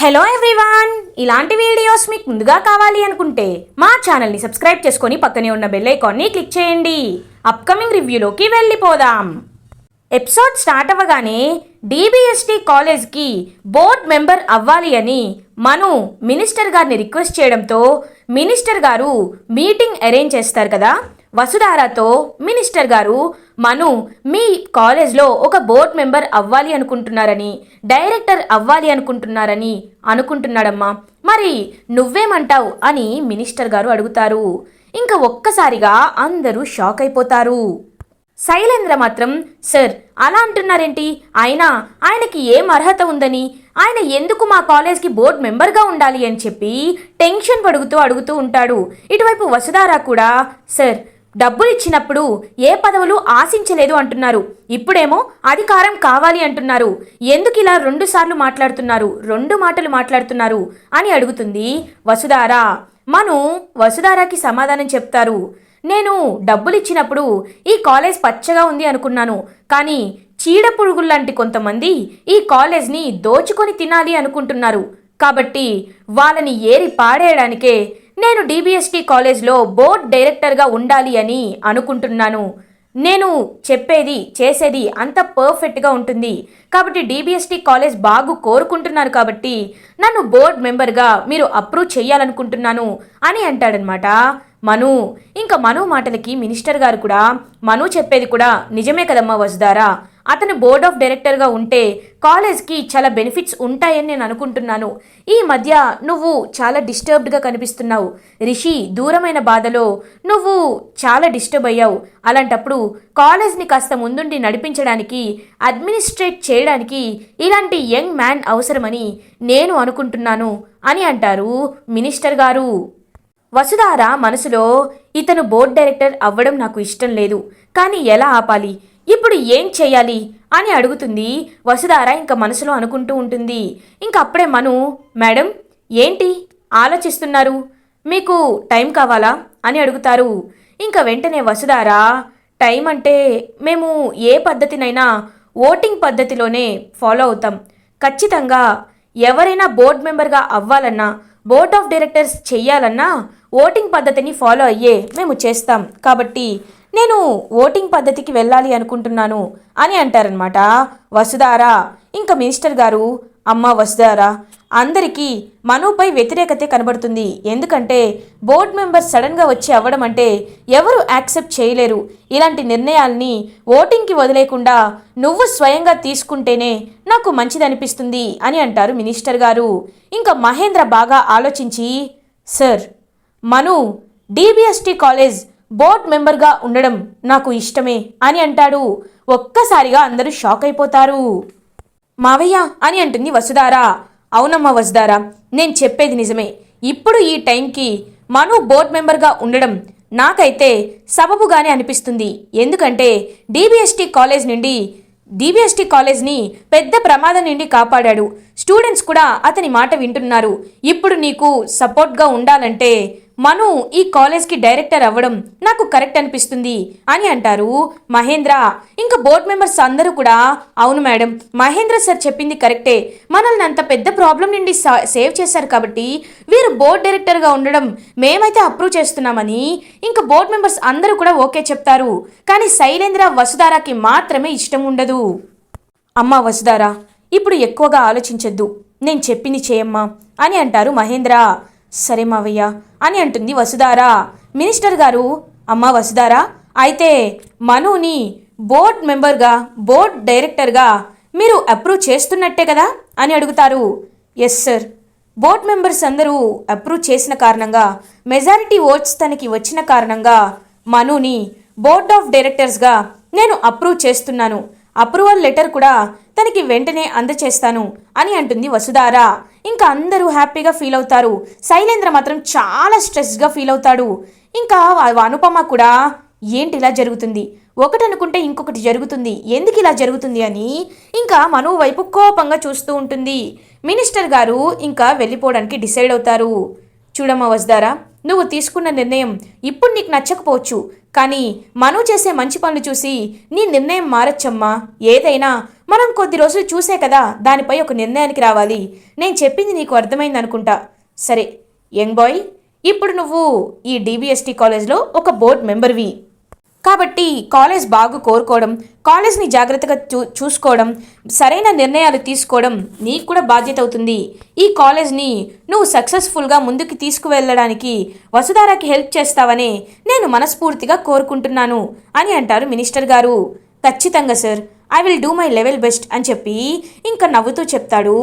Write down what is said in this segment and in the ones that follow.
Hello everyone, ఇలాంటి videos మీకు ముందుగా కావాలి అనుకుంటే మా ఛానల్ని సబ్స్క్రైబ్ చేసుకొని పక్కనే ఉన్న బెల్ ఐకాన్ని క్లిక్ చేయండి. అప్కమింగ్ రివ్యూలోకి వెళ్ళిపోదాం. ఎపిసోడ్ స్టార్ట్ అవ్వగానే డిబిఎస్టి కాలేజ్కి బోర్డ్ మెంబర్ అవ్వాలి అని మను మినిస్టర్ గారిని రిక్వెస్ట్ చేయడంతో మినిస్టర్ గారు మీటింగ్ అరేంజ్ చేస్తారు కదా. వసుధారాతో మినిస్టర్ గారు మను మీ కాలేజ్లో ఒక బోర్డ్ మెంబర్ అవ్వాలి అనుకుంటున్నారని, డైరెక్టర్ అవ్వాలి అనుకుంటున్నాడమ్మా, మరి నువ్వేమంటావు అని మినిస్టర్ గారు అడుగుతారు. ఇంకా ఒక్కసారిగా అందరూ షాక్ అయిపోతారు. శైలేంద్ర మాత్రం, సార్ అలా అంటున్నారేంటి, ఆయనకి ఏం అర్హత ఉందని, ఆయన ఎందుకు మా కాలేజ్కి బోర్డ్ మెంబర్గా ఉండాలి అని చెప్పి టెన్షన్ అడుగుతూ ఉంటాడు. ఇటువైపు వసుధార కూడా, సార్ డబ్బులు ఇచ్చినప్పుడు ఏ పదవులు ఆశించలేదు అంటున్నారు, ఇప్పుడేమో అధికారం కావాలి అంటున్నారు, ఎందుకు ఇలా రెండు మాటలు మాట్లాడుతున్నారు అని అడుగుతుంది వసుధార. మను వసుధారకి సమాధానం చెప్తారు. నేను డబ్బులు ఇచ్చినప్పుడు ఈ కాలేజ్ పచ్చగా ఉంది అనుకున్నాను, కానీ చీడ పురుగుల్లాంటి కొంతమంది ఈ కాలేజ్ని దోచుకొని తినాలి అనుకుంటున్నారు, కాబట్టి వాళ్ళని ఏరి పాడేయడానికే నేను డిబిఎస్టి కాలేజ్లో బోర్డ్ డైరెక్టర్గా ఉండాలి అని అనుకుంటున్నాను. నేను చెప్పేది చేసేది అంత పర్ఫెక్ట్గా ఉంటుంది కాబట్టి డిబిఎస్టి కాలేజ్ బాగు కోరుకుంటున్నాను, కాబట్టి నన్ను బోర్డ్ మెంబర్గా మీరు అప్రూవ్ చేయాలనుకుంటున్నాను అని అంటాడనమాట మను. ఇంకా మను మాటలకి మినిస్టర్ గారు కూడా, మను చెప్పేది కూడా నిజమే కదమ్మా వసుధారా, అతను బోర్డ్ ఆఫ్ డైరెక్టర్గా ఉంటే కాలేజ్కి చాలా బెనిఫిట్స్ ఉంటాయని నేను అనుకుంటున్నాను. ఈ మధ్య నువ్వు చాలా డిస్టర్బ్డ్గా కనిపిస్తున్నావు, రిషి దూరమైన బాధలో నువ్వు చాలా డిస్టర్బ్ అయ్యావు, అలాంటప్పుడు కాలేజ్ని కాస్త ముందుండి నడిపించడానికి, అడ్మినిస్ట్రేట్ చేయడానికి ఇలాంటి యంగ్ మ్యాన్ అవసరమని నేను అనుకుంటున్నాను అని అంటారు మినిస్టర్ గారు. వసుధార మనసులో, ఇతను బోర్డ్ డైరెక్టర్ అవ్వడం నాకు ఇష్టం లేదు, కానీ ఎలా ఆపాలి, ఇప్పుడు ఏం చేయాలి అని అడుగుతుంది వసుధార. ఇంకా మనసులో అనుకుంటూ ఉంటుంది. ఇంకా అప్పుడే మను, మేడం ఏంటి ఆలోచిస్తున్నారు, మీకు టైం కావాలా అని అడుగుతారు. ఇంకా వెంటనే వసుధార, టైం అంటే మేము ఏ పద్ధతినైనా ఓటింగ్ పద్ధతిలోనే ఫాలో అవుతాం, ఖచ్చితంగా ఎవరైనా బోర్డ్ మెంబర్గా అవ్వాలన్నా, బోర్డ్ ఆఫ్ డైరెక్టర్స్ చెయ్యాలన్నా ఓటింగ్ పద్ధతిని ఫాలో అయ్యే మేము చేస్తాం, కాబట్టి నేను ఓటింగ్ పద్ధతికి వెళ్ళాలి అనుకుంటున్నాను అని అంటారనమాట వసుధార. ఇంకా మినిస్టర్ గారు, అమ్మ వసుధార, అందరికీ మనుపై వ్యతిరేకతే కనబడుతుంది, ఎందుకంటే బోర్డ్ మెంబర్ సడన్గా వచ్చి అవ్వడం అంటే ఎవరు యాక్సెప్ట్ చేయలేరు, ఇలాంటి నిర్ణయాల్ని ఓటింగ్కి వదిలేకుండా నువ్వు స్వయంగా తీసుకుంటేనే నాకు మంచిదనిపిస్తుంది అని అంటారు మినిస్టర్ గారు. ఇంకా మహేంద్ర బాగా ఆలోచించి, సార్ మను డిబిఎస్టి కాలేజ్ బోర్డ్ మెంబర్గా ఉండడం నాకు ఇష్టమే అని అంటాడు. ఒక్కసారిగా అందరూ షాక్ అయిపోతారు. మావయ్య అని అంటుంది వసుధార. అవునమ్మా వసుధార, నేను చెప్పేది నిజమే, ఇప్పుడు ఈ టైంకి మను బోర్డ్ మెంబర్గా ఉండడం నాకైతే సబబుగానే అనిపిస్తుంది, ఎందుకంటే డిబిఎస్టి కాలేజ్ని పెద్ద ప్రమాదం నుండి కాపాడాడు, స్టూడెంట్స్ కూడా అతని మాట వింటున్నారు, ఇప్పుడు నీకు సపోర్ట్గా ఉండాలంటే మను ఈ కాలేజ్కి డైరెక్టర్ అవ్వడం నాకు కరెక్ట్ అనిపిస్తుంది అని అంటారు మహేంద్ర. ఇంకా బోర్డ్ మెంబర్స్ అందరూ కూడా, అవును మేడం, మహేంద్ర సార్ చెప్పింది కరెక్టే, మనల్ని అంత పెద్ద ప్రాబ్లం నుండి సేవ్ చేశారు కాబట్టి వీరు బోర్డ్ డైరెక్టర్గా ఉండడం మేమైతే అప్రూవ్ చేస్తున్నామని ఇంకా బోర్డ్ మెంబర్స్ అందరూ కూడా ఓకే చెప్తారు. కానీ శైలేంద్ర వసుధారకి మాత్రమే ఇష్టం ఉండదు. అమ్మా వసుధార, ఇప్పుడు ఎక్కువగా ఆలోచించొద్దు, నేను చెప్పింది చేయమ్మా అని అంటారు మహేంద్ర. సరే మావయ్య అని అంటుంది వసుధార. మినిస్టర్ గారు, అమ్మ వసుధార, అయితే మనుని బోర్డ్ మెంబర్గా, బోర్డ్ డైరెక్టర్గా మీరు అప్రూవ్ చేస్తున్నట్టే కదా అని అడుగుతారు. ఎస్ సార్, బోర్డ్ మెంబర్స్ అందరూ అప్రూవ్ చేసిన కారణంగా, మెజారిటీ ఓట్స్ తనకి వచ్చిన కారణంగా మనుని బోర్డ్ ఆఫ్ డైరెక్టర్స్గా నేను అప్రూవ్ చేస్తున్నాను, అప్రూవల్ లెటర్ కూడా తనకి వెంటనే అందచేస్తాను అని అంటుంది వసుధార. ఇంకా అందరూ హ్యాపీగా ఫీల్ అవుతారు. శైలేంద్ర మాత్రం చాలా స్ట్రెస్గా ఫీల్ అవుతాడు. ఇంకా అనుపమ కూడా, ఏంటి ఇలా జరుగుతుంది, ఒకటి అనుకుంటే ఇంకొకటి జరుగుతుంది, ఎందుకు ఇలా జరుగుతుంది అని ఇంకా మను వైపు కోపంగా చూస్తూ ఉంటుంది. మినిస్టర్ గారు ఇంకా వెళ్ళిపోవడానికి డిసైడ్ అవుతారు. చూడమ్మా వసుధార, నువ్వు తీసుకున్న నిర్ణయం ఇప్పుడు నీకు నచ్చకపోవచ్చు, కానీ మను చేసే మంచి పనులు చూసి నీ నిర్ణయం మారచ్చమ్మా, ఏదైనా మనం కొద్ది రోజులు చూసే కదా దానిపై ఒక నిర్ణయానికి రావాలి. నేను చెప్పింది నీకు అర్థమైంది అనుకుంటా. సరే యంగ్ బాయ్, ఇప్పుడు నువ్వు ఈ DBST కాలేజ్లో ఒక బోర్డ్ మెంబర్వి కాబట్టి కాలేజ్ బాగు కోరుకోవడం, కాలేజ్ని జాగ్రత్తగా చూసుకోవడం, సరైన నిర్ణయాలు తీసుకోవడం నీకు కూడా బాధ్యత అవుతుంది. ఈ కాలేజ్ని నువ్వు సక్సెస్ఫుల్గా ముందుకు తీసుకువెళ్ళడానికి వసుధారాకి హెల్ప్ చేస్తావని నేను మనస్ఫూర్తిగా కోరుకుంటున్నాను అని అంటారు మినిస్టర్ గారు. ఖచ్చితంగా sir, I will do my level best అని చెప్పి ఇంకా నవ్వుతూ చెప్తాడు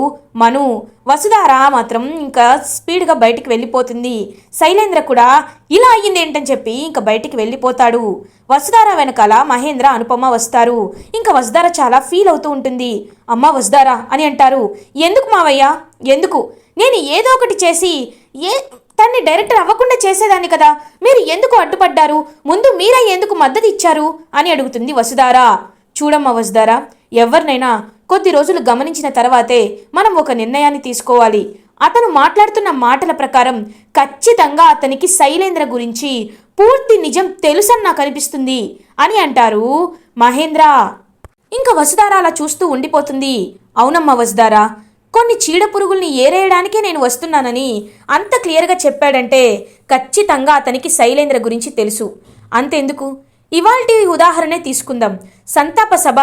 మను. వసుధార మాత్రం ఇంకా స్పీడ్గా బయటికి వెళ్ళిపోతుంది. శైలేంద్ర కూడా ఇలా అయ్యింది ఏంటని చెప్పి ఇంకా బయటికి వెళ్ళిపోతాడు. వసుధార వెనకాల మహేంద్ర, అనుపమ వస్తారు. ఇంకా వసుధార చాలా ఫీల్ అవుతూ ఉంటుంది. అమ్మా వసుధార అని అంటారు. ఎందుకు మావయ్య, ఎందుకు? నేను ఏదో ఒకటి చేసి తన్ని డైరెక్టర్ అవ్వకుండా చేసేదాన్ని కదా, మీరు ఎందుకు అడ్డుపడ్డారు? ముందు మీరే ఎందుకు మద్దతు ఇచ్చారు అని అడుగుతుంది వసుధార. చూడమ్మా వసుధార, ఎవరినైనా కొద్ది రోజులు గమనించిన తర్వాతే మనం ఒక నిర్ణయాన్ని తీసుకోవాలి. అతను మాట్లాడుతున్న మాటల ప్రకారం ఖచ్చితంగా అతనికి శైలేంద్ర గురించి పూర్తి నిజం తెలుసని నాకు అనిపిస్తుంది అని అంటారు మహేంద్ర. ఇంకా వసుధార అలా చూస్తూ ఉండిపోతుంది. అవునమ్మా వసుధార, కొన్ని చీడ పురుగుల్ని ఏరేయడానికే నేను వస్తున్నానని అంత క్లియర్గా చెప్పాడంటే ఖచ్చితంగా అతనికి శైలేంద్ర గురించి తెలుసు. అంతెందుకు, ఇవాల్టి ఉదాహరణే తీసుకుందాం. సంతాప సభ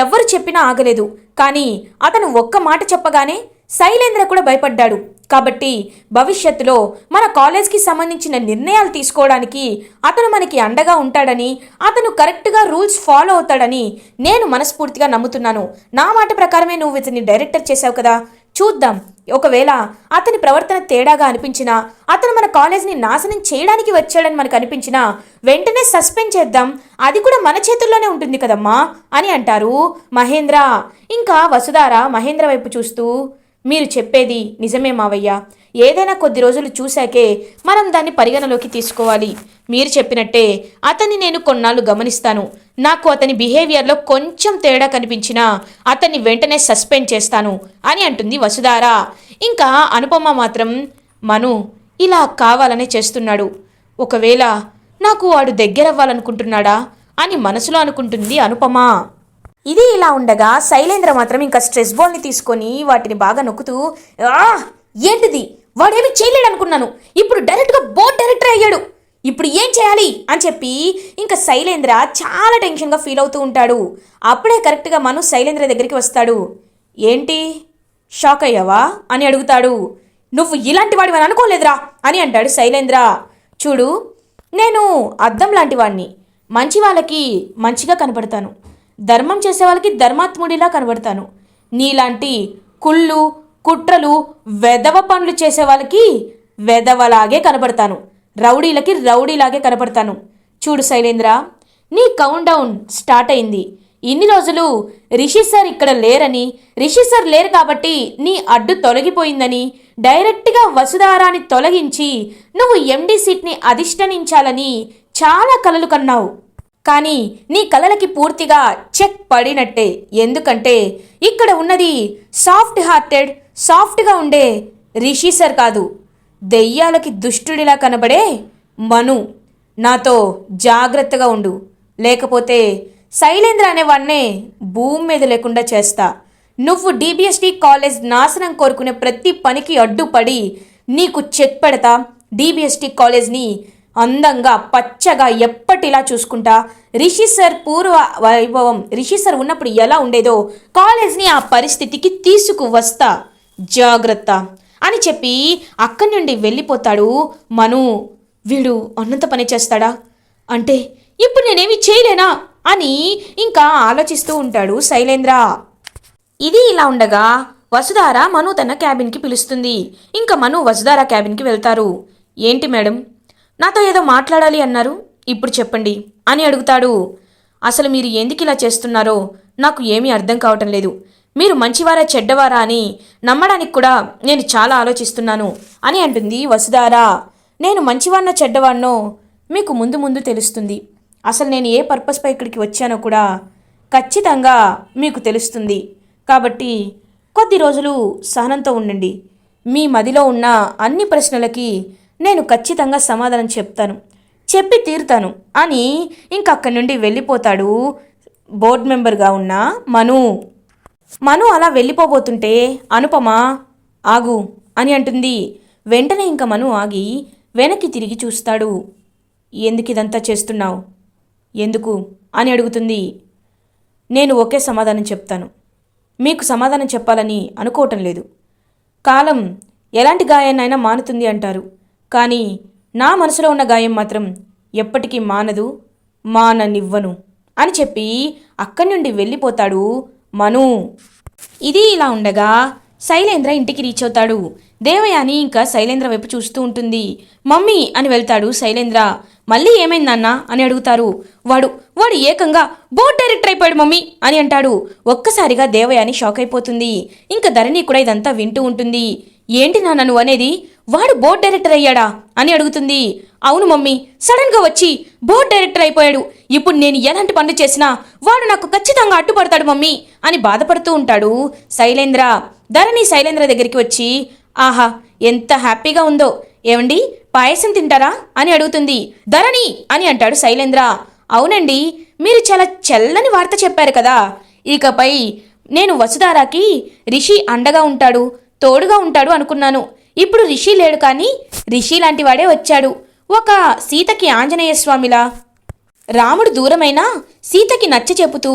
ఎవరు చెప్పినా ఆగలేదు, కానీ అతను ఒక్క మాట చెప్పగానే శైలేంద్ర కూడా భయపడ్డాడు. కాబట్టి భవిష్యత్తులో మన కాలేజ్కి సంబంధించిన నిర్ణయాలు తీసుకోవడానికి అతను మనకి అండగా ఉంటాడని, అతను కరెక్ట్గా రూల్స్ ఫాలో అవుతాడని నేను మనస్ఫూర్తిగా నమ్ముతున్నాను. నా మాట ప్రకారమే నువ్వు ఇతన్ని డైరెక్టర్ చేశావు కదా, చూద్దాం. ఒకవేళ అతని ప్రవర్తన తేడాగా అనిపించినా, అతను మన కాలేజ్ని నాశనం చేయడానికి వచ్చాడని మనకు అనిపించినా వెంటనే సస్పెండ్ చేద్దాం. అది కూడా మన చేతుల్లోనే ఉంటుంది కదమ్మా అని అంటారు మహేంద్ర. ఇంకా వసుధార మహేంద్ర వైపు చూస్తూ, మీరు చెప్పేది నిజమే మావయ్య, ఏదైనా కొద్ది రోజులు చూశాకే మనం దాన్ని పరిగణలోకి తీసుకోవాలి. మీరు చెప్పినట్టే అతన్ని నేను కొన్నాళ్ళు గమనిస్తాను. నాకు అతని బిహేవియర్లో కొంచెం తేడా కనిపించినా అతన్ని వెంటనే సస్పెండ్ చేస్తాను అని అంటుంది వసుధార. ఇంకా అనుపమ మాత్రం, మను ఇలా కావాలనే చేస్తున్నాడు, ఒకవేళ నాకు వాడు దగ్గరవ్వాలనుకుంటున్నాడా అని మనసులో అనుకుంటుంది అనుపమ. ఇది ఇలా ఉండగా శైలేంద్ర మాత్రం ఇంకా స్ట్రెస్ బాల్ని తీసుకొని వాటిని బాగా నొక్కుతూ, ఏంటిది, వాడేమి చేయలేడు అనుకున్నాను, ఇప్పుడు డైరెక్ట్గా బోర్డ్ డైరెక్టర్ అయ్యాడు, ఇప్పుడు ఏం చేయాలి అని చెప్పి ఇంకా శైలేంద్ర చాలా టెన్షన్గా ఫీల్ అవుతూ ఉంటాడు. అప్పుడే కరెక్ట్గా మను శైలేంద్ర దగ్గరికి వస్తాడు. ఏంటి షాక్ అయ్యావా అని అడుగుతాడు. నువ్వు ఇలాంటి వాడివి అని అనుకోలేదురా అని అంటాడు శైలేంద్ర. చూడు, నేను అద్దం లాంటి వాడిని, మంచి వాళ్ళకి మంచిగా కనపడతాను, ధర్మం చేసే వాళ్ళకి ధర్మాత్ముడిలా కనబడతాను. నీలాంటి కుళ్ళు కుట్రలు వెధవ పనులు చేసే వాళ్ళకి వెధవలాగే కనబడతాను, రౌడీలకి రౌడీలాగే కనబడతాను. చూడు శైలేంద్ర, నీ కౌంట్ డౌన్ స్టార్ట్ అయింది. ఇన్ని రోజులు రిషి సార్ ఇక్కడ లేరని, రిషి సార్ లేరు కాబట్టి నీ అడ్డు తొలగిపోయిందని డైరెక్ట్గా వసుధారాని తొలగించి నువ్వు MD సీట్ని అధిష్ఠించాలని చాలా కలలు కన్నావు. కానీ నీ కలలకి పూర్తిగా చెక్ పడినట్టే. ఎందుకంటే ఇక్కడ ఉన్నది సాఫ్ట్ హార్టెడ్, సాఫ్ట్గా ఉండే రిషి సార్ కాదు, దెయ్యాలకి దుష్టుడిలా కనబడే మను. నాతో జాగ్రత్తగా ఉండు, లేకపోతే శైలేంద్ర అనేవాడినే భూమి మీద లేకుండా చేస్తా. నువ్వు DBST కాలేజ్ నాశనం కోరుకునే ప్రతి పనికి అడ్డుపడి నీకు చెక్ పెడతా. DBST కాలేజ్ని అందంగా పచ్చగా ఎప్పటిలా చూసుకుంటా. రిషి సార్ పూర్వ వైభవం, రిషి సార్ ఉన్నప్పుడు ఎలా ఉండేదో కాలేజ్ని ఆ పరిస్థితికి తీసుకువస్తా, జాగ్రత్త అని చెప్పి అక్కడి నుండి వెళ్ళిపోతాడు మను. వీడు అన్నంత పని చేస్తాడా అంటే ఇప్పుడు నేనేమి చేయలేనా అని ఇంకా ఆలోచిస్తూ ఉంటాడు శైలేంద్ర. ఇది ఇలా ఉండగా వసుధార మను తన క్యాబిన్కి పిలుస్తుంది. ఇంకా మను వసుధార క్యాబిన్కి వెళ్తారు. ఏంటి మేడం, నాతో ఏదో మాట్లాడాలి అన్నారు, ఇప్పుడు చెప్పండి అని అడుగుతాడు. అసలు మీరు ఎందుకు ఇలా చేస్తున్నారో నాకు ఏమీ అర్థం కావటం లేదు. మీరు మంచివారా చెడ్డవారా అని నమ్మడానికి కూడా నేను చాలా ఆలోచిస్తున్నాను అని అంటుంది వసుధార. నేను మంచివాడినో చెడ్డవాడినో మీకు ముందు ముందు తెలుస్తుంది. అసలు నేను ఏ పర్పస్పై ఇక్కడికి వచ్చానో కూడా ఖచ్చితంగా మీకు తెలుస్తుంది. కాబట్టి కొద్ది రోజులు సహనంతో ఉండండి. మీ మదిలో ఉన్న అన్ని ప్రశ్నలకి నేను ఖచ్చితంగా సమాధానం చెప్తాను, చెప్పి తీరుతాను అని ఇంక అక్కడి నుండి వెళ్ళిపోతాడు బోర్డ్ మెంబర్గా ఉన్న మను. మను అలా వెళ్ళిపోబోతుంటే అనుపమ ఆగు అని అంటుంది. వెంటనే ఇంక మను ఆగి వెనక్కి తిరిగి చూస్తాడు. ఎందుకు ఇదంతా చేస్తున్నావు, ఎందుకు అని అడుగుతుంది. నేను ఒకే సమాధానం చెప్తాను, మీకు సమాధానం చెప్పాలని అనుకోవటం లేదు. కాలం ఎలాంటి గాయాన్నైనా మానుతుంది అంటారు, కానీ నా మనసులో ఉన్న గాయం మాత్రం ఎప్పటికీ మానదు, మాననివ్వను అని చెప్పి అక్కడి నుండి వెళ్ళిపోతాడు మను. ఇది ఇలా ఉండగా శైలేంద్ర ఇంటికి రీచ్ అవుతాడు. దేవయాని ఇంకా శైలేంద్ర వైపు చూస్తూ ఉంటుంది. మమ్మీ అని వెళ్తాడు శైలేంద్ర. మళ్ళీ ఏమైందన్నా అని అడుగుతారు. వాడు ఏకంగా బోర్డ్ డైరెక్టర్ అయిపోయాడు మమ్మీ అని అంటాడు. ఒక్కసారిగా దేవయాని షాక్ అయిపోతుంది. ఇంకా ధరణి కూడా ఇదంతా వింటూ ఉంటుంది. ఏంటి నాన్న నువ్వు అనేది, వాడు బోర్డ్ డైరెక్టర్ అయ్యాడా అని అడుగుతుంది. అవును మమ్మీ, సడన్గా వచ్చి బోర్డ్ డైరెక్టర్ అయిపోయాడు. ఇప్పుడు నేను ఎలాంటి పనులు చేసినా వాడు నాకు ఖచ్చితంగా అడ్డుపడతాడు మమ్మీ అని బాధపడుతూ ఉంటాడు శైలేంద్ర. ధరణి శైలేంద్ర దగ్గరికి వచ్చి, ఆహా ఎంత హ్యాపీగా ఉందో, ఏమండి పాయసం తింటారా అని అడుగుతుంది. ధరణి అని అంటాడు శైలేంద్ర. అవునండి, మీరు చాలా చల్లని వార్త చెప్పారు కదా. ఇకపై నేను వసుధారాకి రిషి అండగా ఉంటాడు, తోడుగా ఉంటాడు అనుకున్నాను. ఇప్పుడు రిషి లేడు, కానీ రిషి లాంటి వాడే వచ్చాడు. ఒక సీతకి ఆంజనేయ స్వామిలా రాముడు దూరమైనా సీతకి నచ్చ చెబుతూ,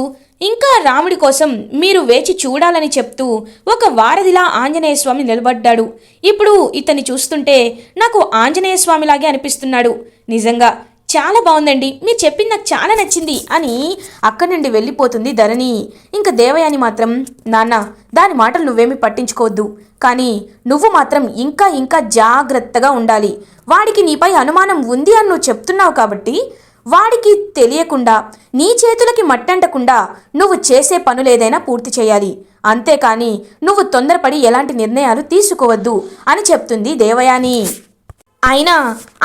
ఇంకా రాముడి కోసం మీరు వేచి చూడాలని చెప్తూ ఒక వారధిలా ఆంజనేయ స్వామి నిలబడ్డాడు. ఇప్పుడు ఇతన్ని చూస్తుంటే నాకు ఆంజనేయ స్వామిలాగే అనిపిస్తున్నాడు. నిజంగా చాలా బాగుందండి, మీరు చెప్పింది నాకు చాలా నచ్చింది అని అక్కడి నుండి వెళ్ళిపోతుంది ధరణి. ఇంకా దేవయాని మాత్రం, నాన్న దాని మాటలు నువ్వేమీ పట్టించుకోవద్దు, కానీ నువ్వు మాత్రం ఇంకా ఇంకా జాగ్రత్తగా ఉండాలి. వాడికి నీపై అనుమానం ఉంది అని నువ్వు చెప్తున్నావు కాబట్టి వాడికి తెలియకుండా, నీ చేతులకి మట్టంటకుండా నువ్వు చేసే పనులేదైనా పూర్తి చేయాలి. అంతేకాని నువ్వు తొందరపడి ఎలాంటి నిర్ణయాలు తీసుకోవద్దు అని చెప్తుంది దేవయాని. అయినా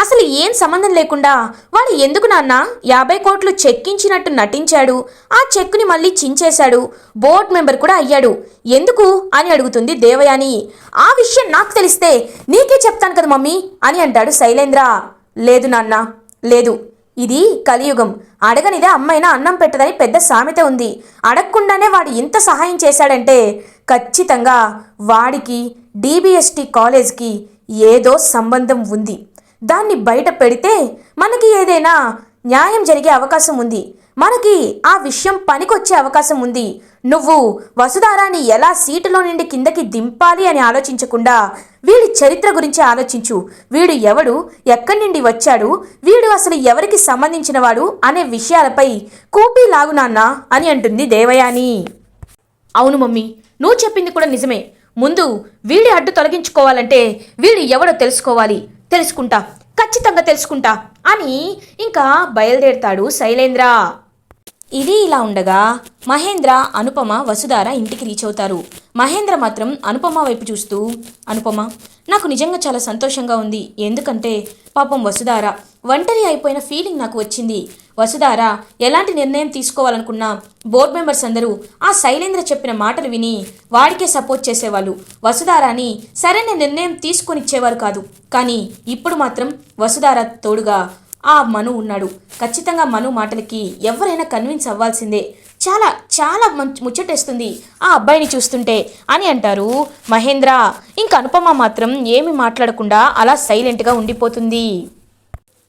అసలు ఏం సంబంధం లేకుండా వాడు ఎందుకు నాన్న 50 కోట్లు చెక్కించినట్టు నటించాడు, ఆ చెక్కుని మళ్ళీ చించేశాడు, బోర్డ్ మెంబర్ కూడా అయ్యాడు, ఎందుకు అని అడుగుతుంది దేవయాని. ఆ విషయం నాకు తెలిస్తే నీకే చెప్తాను కదా మమ్మీ అని అంటాడు శైలేంద్ర. లేదు నాన్న, లేదు, ఇది కలియుగం. అడగనిదే అమ్మైనా అన్నం పెట్టదని పెద్ద సామెత ఉంది. అడగకుండానే వాడు ఇంత సహాయం చేశాడంటే ఖచ్చితంగా వాడికి DBST కాలేజ్కి ఏదో సంబంధం ఉంది. దాన్ని బయట పెడితే మనకి ఏదైనా న్యాయం జరిగే అవకాశం ఉంది, మనకి ఆ విషయం పనికొచ్చే అవకాశం ఉంది. నువ్వు వసుధారాని ఎలా సీటులో నుండి కిందకి దింపాలి అని ఆలోచించకుండా వీడి చరిత్ర గురించి ఆలోచించు. వీడు ఎవడు, ఎక్కడి నుండి వచ్చాడు, వీడు అసలు ఎవరికి సంబంధించినవాడు అనే విషయాలపై కూపీ లాగునాన్నా అని అంటుంది దేవయాని. అవును మమ్మీ, నువ్వు చెప్పింది కూడా నిజమే. ముందు వీడి అడ్డు తొలగించుకోవాలంటే వీడు ఎవడో తెలుసుకోవాలి, తెలుసుకుంటా, ఖచ్చితంగా తెలుసుకుంటా అని ఇంకా బయలుదేరతాడు శైలేంద్ర. ఇది ఇలా ఉండగా మహేంద్ర, అనుపమ, వసుధార ఇంటికి రీచ్ అవుతారు. మహేంద్ర మాత్రం అనుపమ వైపు చూస్తూ, అనుపమ నాకు నిజంగా చాలా సంతోషంగా ఉంది. ఎందుకంటే పాపం వసుధార ఒంటరి అయిపోయిన ఫీలింగ్ నాకు వచ్చింది. వసుధార ఎలాంటి నిర్ణయం తీసుకోవాలనుకున్నా బోర్డ్ మెంబర్స్ అందరూ ఆ శైలేంద్ర చెప్పిన మాటలు విని వాడికే సపోర్ట్ చేసేవాళ్ళు. వసుధారాని సరైన నిర్ణయం తీసుకొనిచ్చేవారు కాదు. కానీ ఇప్పుడు మాత్రం వసుధార తోడుగా ఆ మను ఉన్నాడు. ఖచ్చితంగా మను మాటలకి ఎవరైనా కన్విన్స్ అవ్వాల్సిందే. చాలా చాలా ముచ్చటేస్తుంది ఆ అబ్బాయిని చూస్తుంటే అని అంటారు మహేంద్ర. ఇంకా అనుపమ మాత్రం ఏమి మాట్లాడకుండా అలా సైలెంట్గా ఉండిపోతుంది.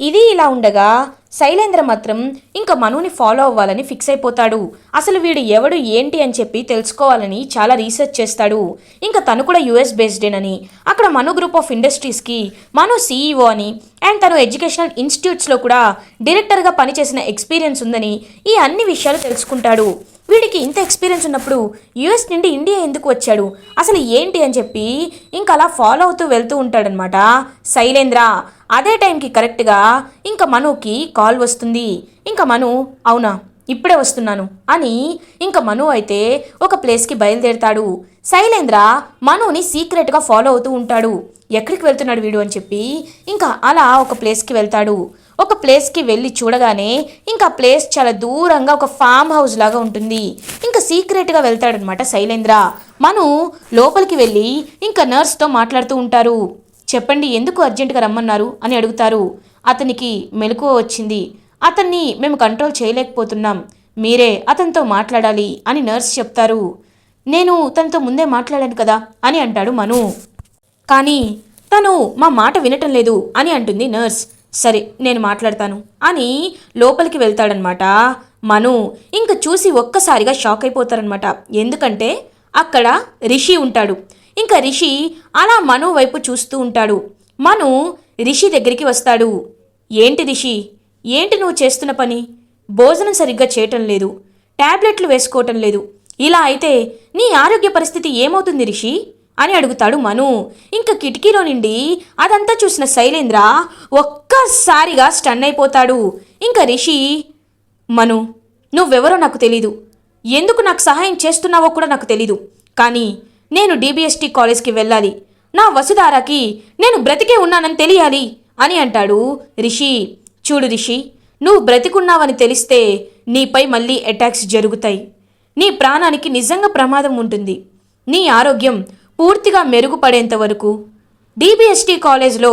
ఇది ఇలా ఉండగా శైలేంద్ర మాత్రం ఇంకా మనుని ఫాలో అవ్వాలని ఫిక్స్ అయిపోతాడు. అసలు వీడు ఎవడు ఏంటి అని చెప్పి తెలుసుకోవాలని చాలా రీసెర్చ్ చేస్తాడు. ఇంకా తను కూడా US బేస్డేనని, అక్కడ మను గ్రూప్ ఆఫ్ ఇండస్ట్రీస్కి మను CEO అని, అండ్ తను ఎడ్యుకేషనల్ ఇన్స్టిట్యూట్స్లో కూడా డైరెక్టర్గా పనిచేసిన ఎక్స్పీరియన్స్ ఉందని ఈ అన్ని విషయాలు తెలుసుకుంటాడు. వీడికి ఇంత ఎక్స్పీరియన్స్ ఉన్నప్పుడు US నుండి ఇండియా ఎందుకు వచ్చాడు, అసలు ఏంటి అని చెప్పి ఇంకా అలా ఫాలో అవుతూ వెళ్తూ ఉంటాడనమాట శైలేంద్ర. అదే టైంకి కరెక్ట్గా ఇంకా మనుకి కాల్ వస్తుంది. ఇంకా మను, అవునా ఇప్పుడే వస్తున్నాను అని ఇంకా మను అయితే ఒక ప్లేస్కి బయలుదేరతాడు. శైలేంద్ర మనుని సీక్రెట్గా ఫాలో అవుతూ ఉంటాడు. ఎక్కడికి వెళ్తున్నాడు వీడు అని చెప్పి ఇంకా అలా ఒక ప్లేస్కి వెళ్తాడు. ఒక ప్లేస్కి వెళ్ళి చూడగానే ఇంకా ప్లేస్ చాలా దూరంగా ఒక ఫామ్ హౌస్ లాగా ఉంటుంది. ఇంకా సీక్రెట్గా వెళ్తాడనమాట శైలేంద్ర. మను లోపలికి వెళ్ళి ఇంకా నర్స్తో మాట్లాడుతూ ఉంటారు. చెప్పండి, ఎందుకు అర్జెంటుగా రమ్మన్నారు అని అడుగుతారు. అతనికి మెలకువ వచ్చింది, అతన్ని మేము కంట్రోల్ చేయలేకపోతున్నాం, మీరే అతనితో మాట్లాడాలి అని నర్స్ చెప్తారు. నేను తనతో ముందే మాట్లాడాను కదా అని అంటాడు మను. కానీ తను మా మాట వినటం లేదు అని అంటుంది నర్స్. సరే నేను మాట్లాడతాను అని లోపలికి వెళ్తాడనమాట మను. ఇంక చూసి ఒక్కసారిగా షాక్ అయిపోతారనమాట. ఎందుకంటే అక్కడ రిషి ఉంటాడు. ఇంకా రిషి అలా మను వైపు చూస్తూ ఉంటాడు. మను రిషి దగ్గరికి వస్తాడు. ఏంటి రిషి, ఏంటి నువ్వు చేస్తున్న పని? భోజనం సరిగ్గా చేయటం లేదు, టాబ్లెట్లు వేసుకోవటం లేదు. ఇలా అయితే నీ ఆరోగ్య పరిస్థితి ఏమవుతుంది రిషి అని అడుగుతాడు మను. ఇంక కిటికీలో నుండి అదంతా చూసిన శైలేంద్ర ఒక్కసారిగా స్టన్ అయిపోతాడు. ఇంకా రిషి, మను నువ్వెవరో నాకు తెలీదు, ఎందుకు నాకు సహాయం చేస్తున్నావో కూడా నాకు తెలీదు. కానీ నేను DBST కాలేజ్కి వెళ్ళాలి, నా వసుధారాకి నేను బ్రతికే ఉన్నానని తెలియాలి అని అంటాడు రిషి. చూడు రిషి, నువ్వు బ్రతికున్నావని తెలిస్తే నీపై మళ్ళీ అటాక్స్ జరుగుతాయి. నీ ప్రాణానికి నిజంగా ప్రమాదం ఉంటుంది. నీ ఆరోగ్యం పూర్తిగా మెరుగుపడేంత వరకు, DBST కాలేజ్లో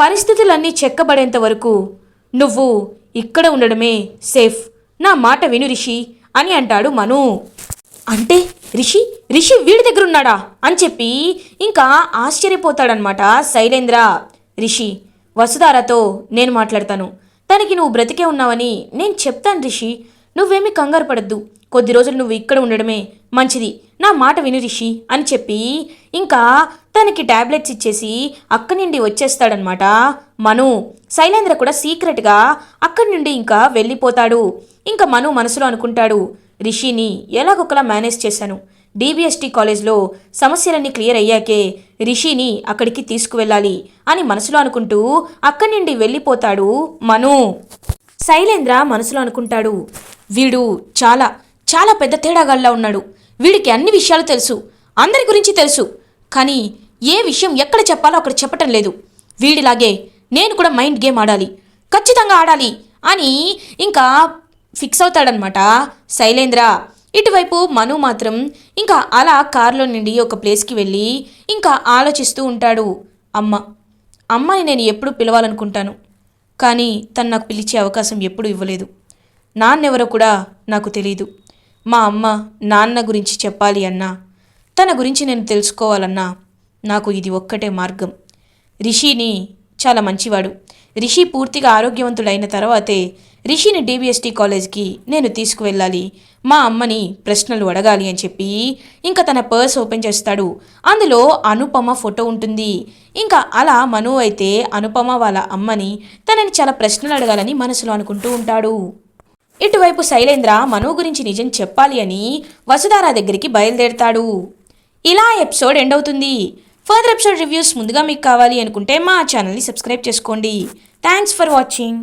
పరిస్థితులన్నీ చెక్కబడేంత వరకు నువ్వు ఇక్కడ ఉండడమే సేఫ్. నా మాట విను రిషి అని అంటాడు మను. అంటే రిషి రిషి వీడి దగ్గర ఉన్నాడా అని చెప్పి ఇంకా ఆశ్చర్యపోతాడనమాట శైలేంద్ర. రిషి, వసుధారతో నేను మాట్లాడతాను, తనకి నువ్వు బ్రతికే ఉన్నావని నేను చెప్తాను రిషి, నువ్వేమీ కంగారు పడద్దు, కొద్ది రోజులు నువ్వు ఇక్కడ ఉండడమే మంచిది, నా మాట విను రిషి అని చెప్పి ఇంకా తనకి టాబ్లెట్స్ ఇచ్చేసి అక్కడి నుండి వచ్చేస్తాడనమాట మను. శైలేంద్ర కూడా సీక్రెట్గా అక్కడి నుండి ఇంకా వెళ్ళిపోతాడు. ఇంకా మను మనసులో అనుకుంటాడు, రిషిని ఎలాగొకలా మేనేజ్ చేశాను. DBST కాలేజ్లో సమస్యలన్నీ క్లియర్ అయ్యాకే రిషిని అక్కడికి తీసుకువెళ్ళాలి అని మనసులో అనుకుంటూ అక్కడి నుండి వెళ్ళిపోతాడు మను. శైలేంద్ర మనసులో అనుకుంటాడు, వీడు చాలా చాలా పెద్ద తేడాగాళ్ళ ఉన్నాడు. వీడికి అన్ని విషయాలు తెలుసు, అందరి గురించి తెలుసు, కానీ ఏ విషయం ఎక్కడ చెప్పాలో అక్కడ చెప్పటం లేదు. వీడిలాగే నేను కూడా మైండ్ గేమ్ ఆడాలి, ఖచ్చితంగా ఆడాలి అని ఇంకా ఫిక్స్ అవుతాడనమాట శైలేంద్ర. ఇటువైపు మను మాత్రం ఇంకా అలా కారులో నుండి ఒక ప్లేస్కి వెళ్ళి ఇంకా ఆలోచిస్తూ ఉంటాడు. అమ్మని నేను ఎప్పుడు పిలవాలనుకుంటాను, కానీ తను నాకు పిలిచే అవకాశం ఎప్పుడూ ఇవ్వలేదు. నాన్నెవరో కూడా నాకు తెలీదు. మా అమ్మ నాన్న గురించి చెప్పాలి అన్నా, తన గురించి నేను తెలుసుకోవాలన్నా నాకు ఇది ఒక్కటే మార్గం. రిషిని చాలా మంచివాడు. రిషి పూర్తిగా ఆరోగ్యవంతుడైన తర్వాతే రిషిని DBST కాలేజ్కి నేను తీసుకువెళ్ళాలి, మా అమ్మని ప్రశ్నలు అడగాలి అని చెప్పి ఇంకా తన పర్స్ ఓపెన్ చేస్తాడు. అందులో అనుపమ ఫోటో ఉంటుంది. ఇంకా అలా మను అయితే అనుపమ వాళ్ళ అమ్మని తనని చాలా ప్రశ్నలు అడగాలని మనసులో అనుకుంటూ ఉంటాడు. ఇటువైపు శైలేంద్ర మను గురించి నిజం చెప్పాలి అని వసుధార దగ్గరికి బయలుదేరతాడు. ఇలా ఎపిసోడ్ ఎండ్ అవుతుంది. ఫర్దర్ ఎపిసోడ్ రివ్యూస్ ముందుగా మీకు కావాలి అనుకుంటే మా ఛానల్ని సబ్స్క్రైబ్ చేసుకోండి. Thanks for watching.